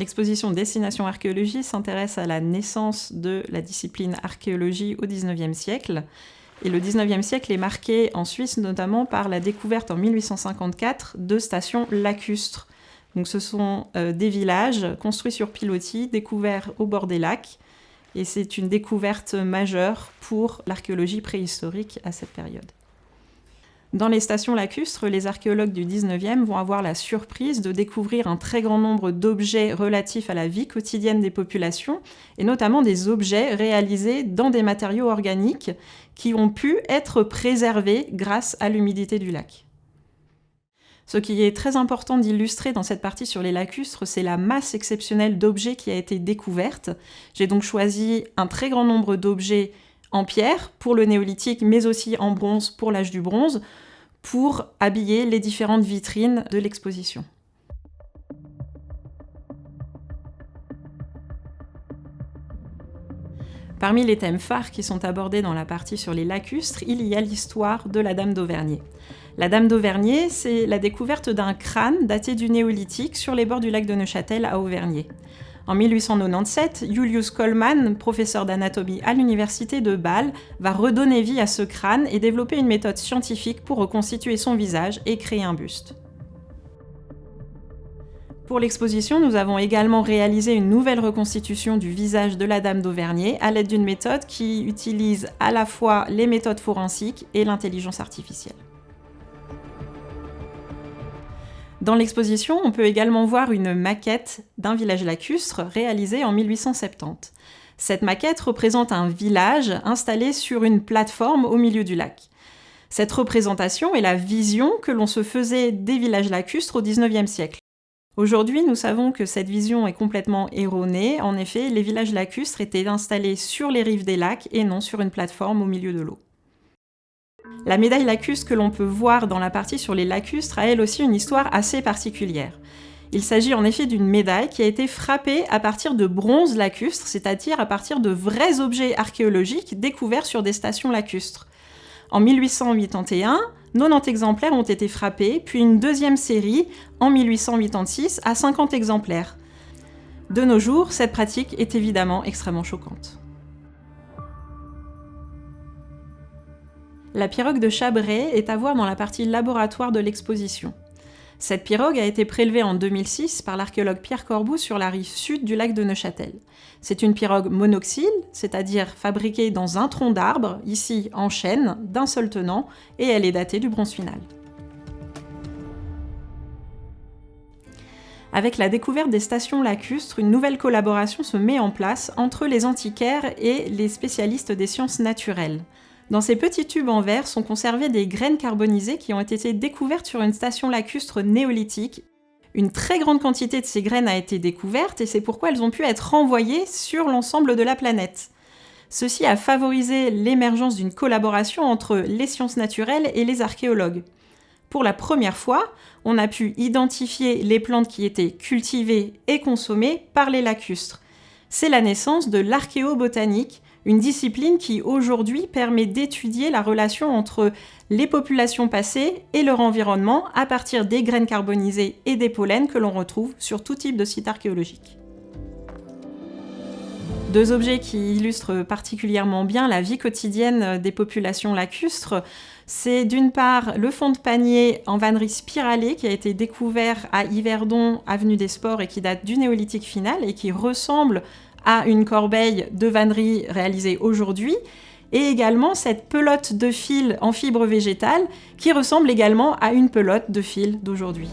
L'exposition Destination Archéologie s'intéresse à la naissance de la discipline archéologie au XIXe siècle. Et le XIXe siècle est marqué en Suisse notamment par la découverte en 1854 de stations lacustres. Donc ce sont des villages construits sur pilotis, découverts au bord des lacs. Et c'est une découverte majeure pour l'archéologie préhistorique à cette période. Dans les stations lacustres, les archéologues du 19e vont avoir la surprise de découvrir un très grand nombre d'objets relatifs à la vie quotidienne des populations, et notamment des objets réalisés dans des matériaux organiques qui ont pu être préservés grâce à l'humidité du lac. Ce qui est très important d'illustrer dans cette partie sur les lacustres, c'est la masse exceptionnelle d'objets qui a été découverte. J'ai donc choisi un très grand nombre d'objets en pierre pour le néolithique, mais aussi en bronze pour l'âge du bronze, pour habiller les différentes vitrines de l'exposition. Parmi les thèmes phares qui sont abordés dans la partie sur les lacustres, il y a l'histoire de la Dame d'Auvergne. La Dame d'Auvergne, c'est la découverte d'un crâne daté du néolithique sur les bords du lac de Neuchâtel à Auvergne. En 1897, Julius Kollmann, professeur d'anatomie à l'université de Bâle, va redonner vie à ce crâne et développer une méthode scientifique pour reconstituer son visage et créer un buste. Pour l'exposition, nous avons également réalisé une nouvelle reconstitution du visage de la Dame d'Auvergne à l'aide d'une méthode qui utilise à la fois les méthodes forensiques et l'intelligence artificielle. Dans l'exposition, on peut également voir une maquette d'un village lacustre réalisé en 1870. Cette maquette représente un village installé sur une plateforme au milieu du lac. Cette représentation est la vision que l'on se faisait des villages lacustres au XIXe siècle. Aujourd'hui, nous savons que cette vision est complètement erronée. En effet, les villages lacustres étaient installés sur les rives des lacs et non sur une plateforme au milieu de l'eau. La médaille lacustre que l'on peut voir dans la partie sur les lacustres a elle aussi une histoire assez particulière. Il s'agit en effet d'une médaille qui a été frappée à partir de bronze lacustre, c'est-à-dire à partir de vrais objets archéologiques découverts sur des stations lacustres. En 1881, 90 exemplaires ont été frappés, puis une deuxième série en 1886 à 50 exemplaires. De nos jours, cette pratique est évidemment extrêmement choquante. La pirogue de Chabray est à voir dans la partie laboratoire de l'exposition. Cette pirogue a été prélevée en 2006 par l'archéologue Pierre Corboud sur la rive sud du lac de Neuchâtel. C'est une pirogue monoxyle, c'est-à-dire fabriquée dans un tronc d'arbre, ici en chêne, d'un seul tenant, et elle est datée du bronze final. Avec la découverte des stations lacustres, une nouvelle collaboration se met en place entre les antiquaires et les spécialistes des sciences naturelles. Dans ces petits tubes en verre sont conservées des graines carbonisées qui ont été découvertes sur une station lacustre néolithique. Une très grande quantité de ces graines a été découverte et c'est pourquoi elles ont pu être renvoyées sur l'ensemble de la planète. Ceci a favorisé l'émergence d'une collaboration entre les sciences naturelles et les archéologues. Pour la première fois, on a pu identifier les plantes qui étaient cultivées et consommées par les lacustres. C'est la naissance de l'archéobotanique, une discipline qui aujourd'hui permet d'étudier la relation entre les populations passées et leur environnement à partir des graines carbonisées et des pollens que l'on retrouve sur tout type de site archéologique. Deux objets qui illustrent particulièrement bien la vie quotidienne des populations lacustres, c'est d'une part le fond de panier en vannerie spiralée qui a été découvert à Yverdon, avenue des Sports, et qui date du néolithique final et qui ressemble à une corbeille de vannerie réalisée aujourd'hui, et également cette pelote de fil en fibre végétale qui ressemble également à une pelote de fil d'aujourd'hui.